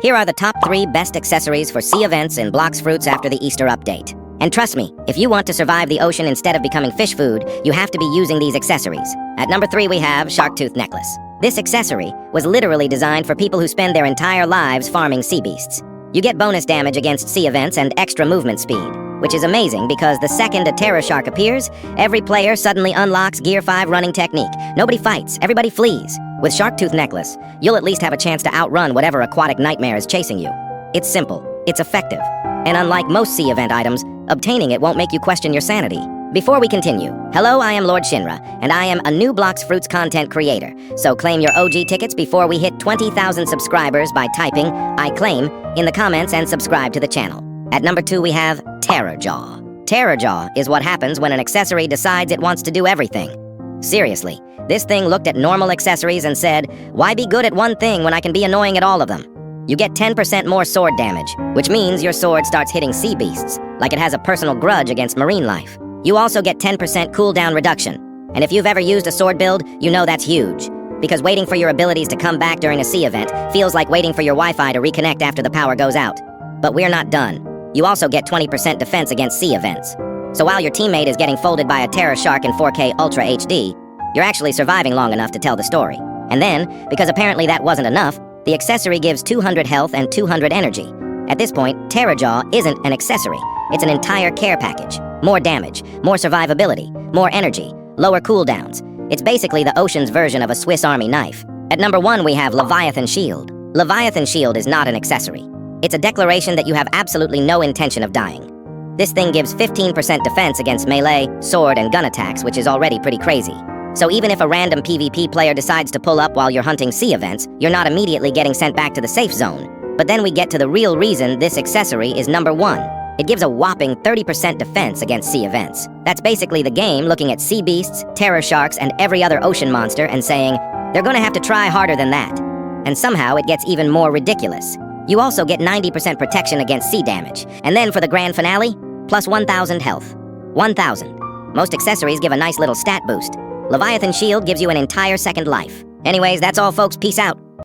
Here are the top 3 best accessories for sea events in Blox Fruits after the Easter update. And trust me, if you want to survive the ocean instead of becoming fish food, you have to be using these accessories. At number 3 we have Shark Tooth Necklace. This accessory was literally designed for people who spend their entire lives farming sea beasts. You get bonus damage against sea events and extra movement speed, which is amazing because the second a terror shark appears, every player suddenly unlocks Gear 5 running technique. Nobody fights, everybody flees. With Shark Tooth Necklace, you'll at least have a chance to outrun whatever aquatic nightmare is chasing you. It's simple, it's effective, and unlike most sea event items, obtaining it won't make you question your sanity. Before we continue, hello, I am Lord Shinra, and I am a new Blox Fruits content creator, so claim your OG tickets before we hit 20,000 subscribers by typing "I claim" in the comments and subscribe to the channel. At number 2 we have Terror Jaw. Terror Jaw is what happens when an accessory decides it wants to do everything. Seriously, this thing looked at normal accessories and said, why be good at one thing when I can be annoying at all of them? You get 10% more sword damage, which means your sword starts hitting sea beasts, like it has a personal grudge against marine life. You also get 10% cooldown reduction, and if you've ever used a sword build, you know that's huge, because waiting for your abilities to come back during a sea event feels like waiting for your Wi-Fi to reconnect after the power goes out. But we're not done. You also get 20% defense against sea events. So while your teammate is getting folded by a terror shark in 4K Ultra HD, you're actually surviving long enough to tell the story. And then, because apparently that wasn't enough, the accessory gives 200 health and 200 energy. At this point, Terror Jaw isn't an accessory. It's an entire care package. More damage, more survivability, more energy, lower cooldowns. It's basically the ocean's version of a Swiss Army knife. At number 1 we have Leviathan Shield. Leviathan Shield is not an accessory. It's a declaration that you have absolutely no intention of dying. This thing gives 15% defense against melee, sword, and gun attacks, which is already pretty crazy. So even if a random PvP player decides to pull up while you're hunting sea events, you're not immediately getting sent back to the safe zone. But then we get to the real reason this accessory is number 1. It gives a whopping 30% defense against sea events. That's basically the game looking at sea beasts, terror sharks, and every other ocean monster and saying, they're gonna have to try harder than that. And somehow it gets even more ridiculous. You also get 90% protection against sea damage. And then for the grand finale, plus 1,000 health. 1,000. Most accessories give a nice little stat boost. Leviathan Shield gives you an entire second life. Anyways, that's all folks, peace out.